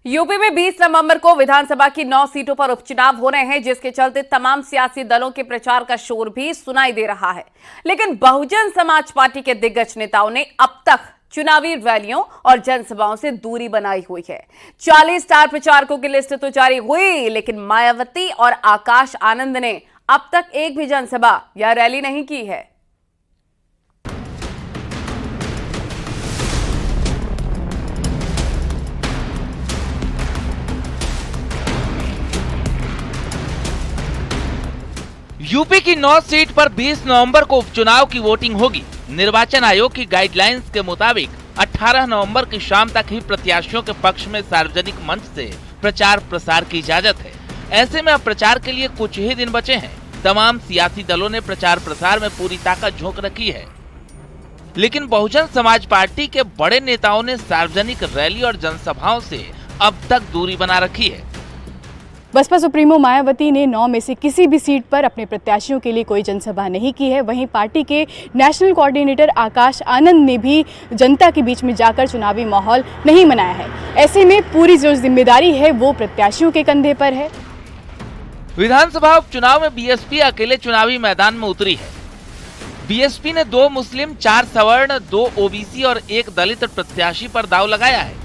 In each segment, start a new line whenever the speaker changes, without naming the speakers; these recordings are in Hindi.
यूपी में 20 नवंबर को विधानसभा की 9 सीटों पर उपचुनाव हो रहे हैं, जिसके चलते तमाम सियासी दलों के प्रचार का शोर भी सुनाई दे रहा है। लेकिन बहुजन समाज पार्टी के दिग्गज नेताओं ने अब तक चुनावी रैलियों और जनसभाओं से दूरी बनाई हुई है। 40 स्टार प्रचारकों की लिस्ट तो जारी हुई, लेकिन मायावती और आकाश आनंद ने अब तक एक भी जनसभा या रैली नहीं की है।
यूपी की 9 सीट पर 20 नवंबर को उपचुनाव की वोटिंग होगी। निर्वाचन आयोग की गाइडलाइंस के मुताबिक 18 नवंबर की शाम तक ही प्रत्याशियों के पक्ष में सार्वजनिक मंच से प्रचार प्रसार की इजाजत है। ऐसे में अब प्रचार के लिए कुछ ही दिन बचे हैं। तमाम सियासी दलों ने प्रचार प्रसार में पूरी ताकत झोंक रखी है, लेकिन बहुजन समाज पार्टी के बड़े नेताओं ने सार्वजनिक रैली और जनसभाओं से अब तक दूरी बना रखी है।
बसपा सुप्रीमो मायावती ने 9 में से किसी भी सीट पर अपने प्रत्याशियों के लिए कोई जनसभा नहीं की है। वहीं पार्टी के नेशनल कोऑर्डिनेटर आकाश आनंद ने भी जनता के बीच में जाकर चुनावी माहौल नहीं बनाया है। ऐसे में पूरी जो जिम्मेदारी है वो प्रत्याशियों के कंधे पर है।
विधानसभा उपचुनाव में बीएसपी अकेले चुनावी मैदान में उतरी है। बीएसपी ने 2 मुस्लिम, 4 सवर्ण, 2 ओबीसी और 1 दलित प्रत्याशी पर दांव लगाया है।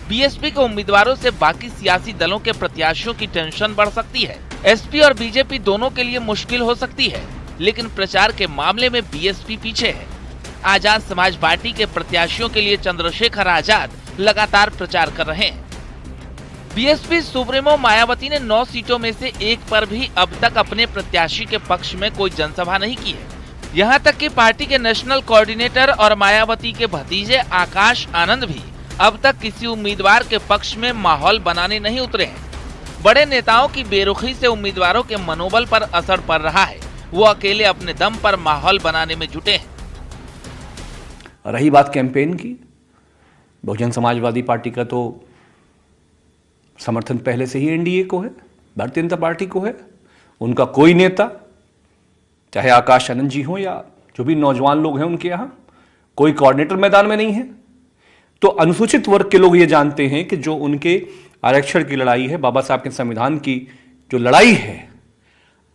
बीएसपी के उम्मीदवारों से बाकी सियासी दलों के प्रत्याशियों की टेंशन बढ़ सकती है। एसपी और बीजेपी दोनों के लिए मुश्किल हो सकती है, लेकिन प्रचार के मामले में बीएसपी पीछे है। आजाद समाज पार्टी के प्रत्याशियों के लिए चंद्रशेखर आजाद लगातार प्रचार कर रहे हैं। बीएसपी सुप्रीमो मायावती ने 9 सीटों में से एक पर भी अब तक अपने प्रत्याशी के पक्ष में कोई जनसभा नहीं की है। यहाँ तक कि पार्टी के नेशनल कोऑर्डिनेटर और मायावती के भतीजे आकाश आनंद भी अब तक किसी उम्मीदवार के पक्ष में माहौल बनाने नहीं उतरे हैं। बड़े नेताओं की बेरुखी से उम्मीदवारों के मनोबल पर असर पड़ रहा है। वो अकेले अपने दम पर माहौल बनाने में जुटे हैं।
रही बात कैंपेन की, बहुजन समाजवादी पार्टी का तो समर्थन पहले से ही एनडीए को है, भारतीय जनता पार्टी को है। उनका कोई नेता, चाहे आकाश आनंद जी हो या जो भी नौजवान लोग हैं उनके यहाँ, कोई कोऑर्डिनेटर मैदान में नहीं है। तो अनुसूचित वर्ग के लोग ये जानते हैं कि जो उनके आरक्षण की लड़ाई है, बाबा साहब के संविधान की जो लड़ाई है,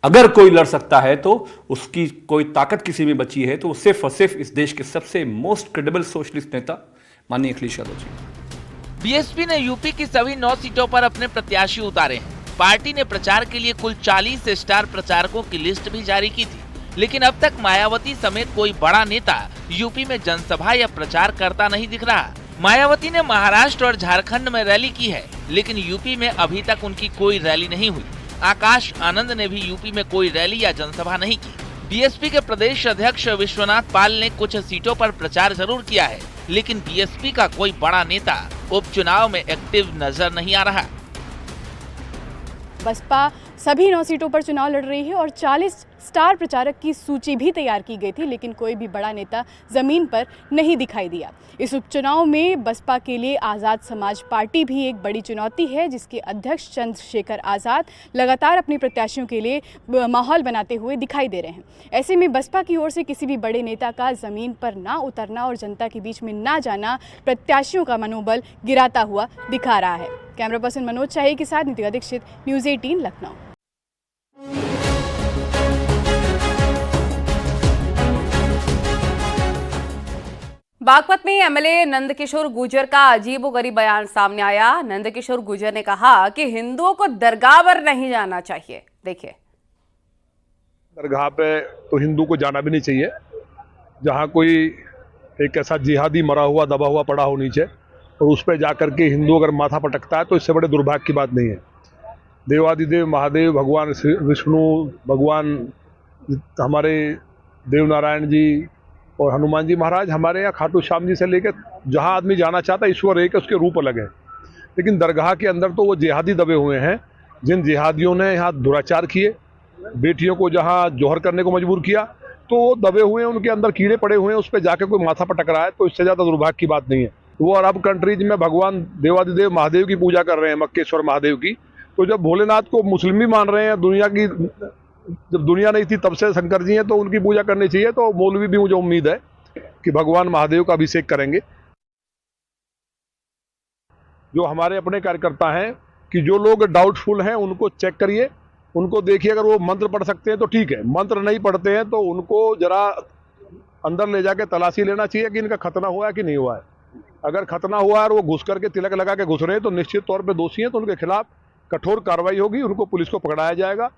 अगर कोई लड़ सकता है तो उसकी कोई ताकत किसी में बची है तो वो सिर्फ और सिर्फ इस देश के सबसे मोस्ट क्रेडिबल सोशलिस्ट नेता माननीय अखिलेश यादव जी।
बीएसपी ने यूपी की सभी 9 सीटों पर अपने प्रत्याशी उतारे हैं। पार्टी ने प्रचार के लिए कुल 40 स्टार प्रचारकों की लिस्ट भी जारी की थी, लेकिन अब तक मायावती समेत कोई बड़ा नेता यूपी में जनसभा या प्रचार करता नहीं दिख रहा। मायावती ने महाराष्ट्र और झारखंड में रैली की है, लेकिन यूपी में अभी तक उनकी कोई रैली नहीं हुई। आकाश आनंद ने भी यूपी में कोई रैली या जनसभा नहीं की। बीएसपी के प्रदेश अध्यक्ष विश्वनाथ पाल ने कुछ सीटों पर प्रचार जरूर किया है, लेकिन बीएसपी का कोई बड़ा नेता उपचुनाव में एक्टिव नजर नहीं आ रहा।
बसपा सभी 9 सीटों पर चुनाव लड़ रही है और 40 स्टार प्रचारक की सूची भी तैयार की गई थी, लेकिन कोई भी बड़ा नेता जमीन पर नहीं दिखाई दिया। इस उपचुनाव में बसपा के लिए आज़ाद समाज पार्टी भी एक बड़ी चुनौती है, जिसके अध्यक्ष चंद्रशेखर आज़ाद लगातार अपने प्रत्याशियों के लिए माहौल बनाते हुए दिखाई दे रहे हैं। ऐसे में बसपा की ओर से किसी भी बड़े नेता का जमीन पर ना उतरना और जनता के बीच में ना जाना प्रत्याशियों का मनोबल गिराता हुआ दिखा रहा है। कैमरा पर्सन मनोज चाही के साथ नितिका दीक्षित, न्यूज़ 18 लखनऊ।
बागपत में एमएलए नंदकिशोर गुर्जर का अजीबोगरीब बयान सामने आया। नंदकिशोर गुर्जर ने कहा कि हिंदुओं को दरगाह पर नहीं जाना चाहिए। देखिए,
दरगाह पे तो हिंदू को जाना भी नहीं चाहिए जहाँ कोई एक ऐसा जिहादी मरा हुआ दबा हुआ पड़ा हो नीचे, और उस पर जाकर के हिंदू अगर माथा पटकता है तो इससे बड़े दुर्भाग्य की बात नहीं है। देवादिदेव महादेव, भगवान विष्णु, भगवान हमारे देव नारायण जी और हनुमान जी महाराज, हमारे यहाँ खाटू श्याम जी से लेकर जहाँ आदमी जाना चाहता है, ईश्वर एक है, उसके रूप अलग है। लेकिन दरगाह के अंदर तो वो जिहादी दबे हुए हैं, जिन जिहादियों ने यहाँ दुराचार किए, बेटियों को जहाँ जौहर करने को मजबूर किया, तो वो दबे हुए हैं, उनके अंदर कीड़े पड़े हुए हैं, उस पर जाकर कोई माथा पटक रहा है तो इससे ज़्यादा दुर्भाग्य की बात नहीं है। वो अरब कंट्रीज में भगवान देवादिदेव महादेव की पूजा कर रहे हैं, मक्केश्वर महादेव की। तो जब भोलेनाथ को मुस्लिम भी मान रहे हैं, दुनिया की जब दुनिया नहीं थी तब से शंकर जी हैं, तो उनकी पूजा करनी चाहिए। तो मौलवी भी मुझे उम्मीद है कि भगवान महादेव का अभिषेक करेंगे। जो हमारे अपने कार्यकर्ता हैं कि जो लोग डाउटफुल हैं उनको चेक करिए, उनको देखिए, अगर वो मंत्र पढ़ सकते हैं तो ठीक है, मंत्र नहीं पढ़ते हैं तो उनको जरा अंदर ले जाके तलाशी लेना चाहिए कि इनका खतना हुआ है कि नहीं हुआ है। अगर खतना हुआ है और वो घुस करके तिलक लगा के घुस रहे हैं तो निश्चित तौर पे दोषी हैं, तो उनके खिलाफ कठोर कार्रवाई होगी, उनको पुलिस को पकड़ाया जाएगा।